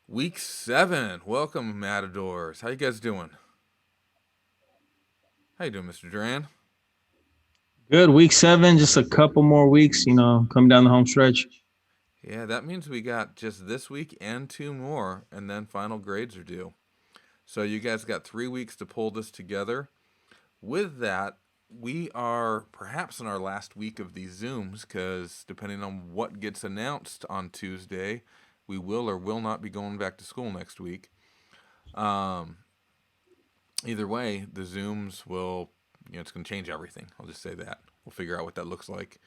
Week 7. Welcome, Matadors. How you guys doing? How you doing, Mr. Duran? Good. Week 7, just a couple more weeks, coming down the home stretch. Yeah, that means we got just this week and two more, and then final grades are due. So you guys got 3 weeks to pull this together. With that, we are perhaps in our last week of these Zooms because depending on what gets announced on Tuesday, we will or will not be going back to school next week. Um, Either way, the Zooms will, it's going to change everything. I'll just say that. We'll figure out what that looks like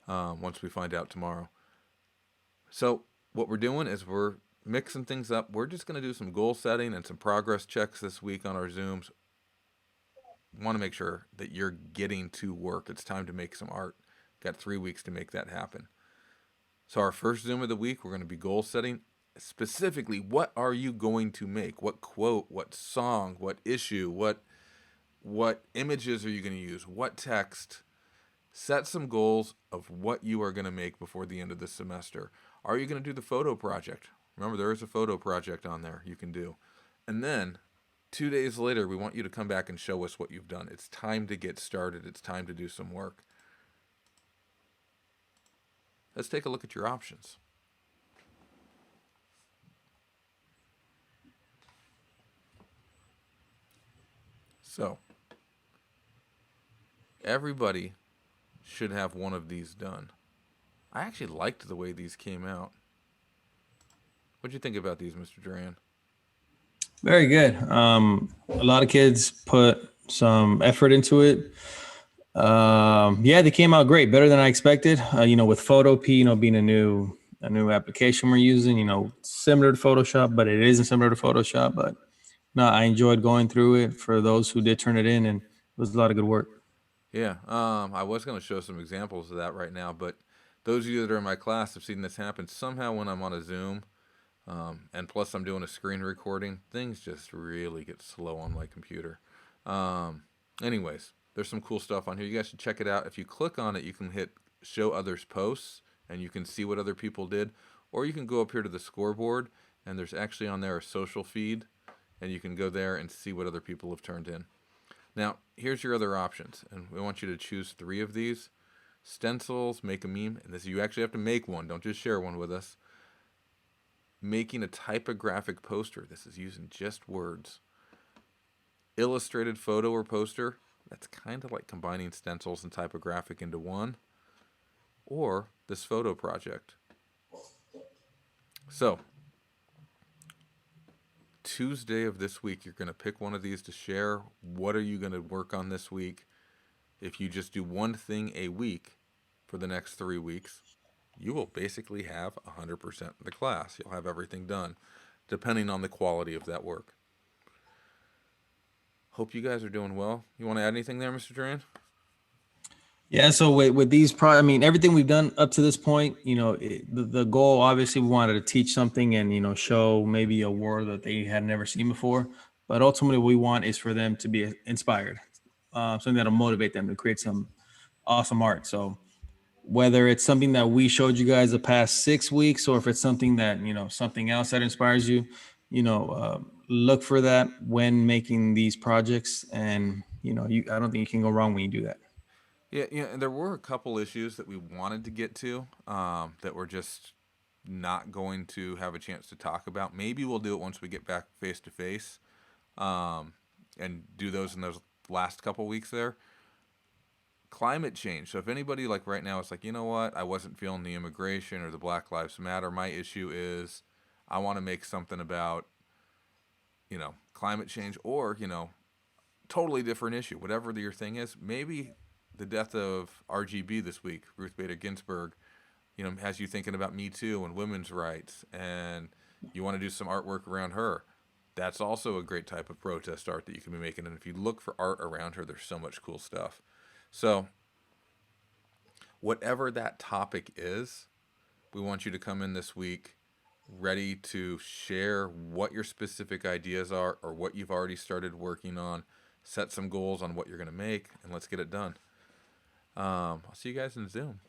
once we find out tomorrow. So, what we're doing is we're mixing things up. We're just going to do some goal setting and some progress checks this week on our Zooms. Want to make sure that you're getting to work. It's time to make some art. Got 3 weeks to make that happen. So, our first Zoom of the week, we're going to be goal setting. Specifically, what are you going to make? What quote, what song, what issue, what images are you going to use? What text? Set some goals of what you are going to make before the end of the semester. Are you going to do the photo project? Remember, there is a photo project on there you can do. And then 2 days later, we want you to come back and show us what you've done. It's time to get started. It's time to do some work. Let's take a look at your options. So, everybody should have one of these done. I actually liked the way these came out. What'd you think about these, Mr. Duran? Very good. A lot of kids put some effort into it. Yeah, they came out great, better than I expected. With PhotoP, being a new application we're using, similar to Photoshop, but it isn't similar to Photoshop. But no, I enjoyed going through it for those who did turn it in, and it was a lot of good work. Yeah, I was going to show some examples of that right now, but those of you that are in my class have seen this happen somehow when I'm on a Zoom, and plus I'm doing a screen recording. Things just really get slow on my computer. Um, Anyways, there's some cool stuff on here. You guys should check it out. If you click on it, you can hit show others posts, and you can see what other people did, or you can go up here to the scoreboard, and there's actually on there a social feed, and you can go there and see what other people have turned in. Now, here's your other options, and we want you to choose three of these. Stencils, make a meme, and this you actually have to make one, don't just share one with us. Making a typographic poster, this is using just words. Illustrated photo or poster, that's kind of like combining stencils and typographic into one. Or this photo project. So, Tuesday of this week, you're going to pick one of these to share. What are you going to work on this week? If you just do one thing a week for the next 3 weeks, you will basically have 100% of the class. You'll have everything done, depending on the quality of that work. Hope you guys are doing well. You want to add anything there, Mr. Duran? Yeah, so with these everything we've done up to this point, the goal obviously we wanted to teach something and show maybe a word that they had never seen before, but ultimately what we want is for them to be inspired, something that'll motivate them to create some awesome art. So whether it's something that we showed you guys the past 6 weeks, or if it's something that something else that inspires you, look for that when making these projects, and I don't think you can go wrong when you do that. Yeah, yeah. And there were a couple issues that we wanted to get to that we're just not going to have a chance to talk about. Maybe we'll do it once we get back face to face, and do those in those last couple weeks there. Climate change. So if anybody like right now is like, you know what, I wasn't feeling the immigration or the Black Lives Matter. My issue is I want to make something about climate change, or totally different issue, whatever your thing is. Maybe the death of RGB this week, Ruth Bader Ginsburg, has you thinking about Me Too and women's rights, and you want to do some artwork around her. That's also a great type of protest art that you can be making. And if you look for art around her, there's so much cool stuff. So, whatever that topic is, we want you to come in this week ready to share what your specific ideas are or what you've already started working on. Set some goals on what you're going to make, and let's get it done. I'll see you guys in Zoom.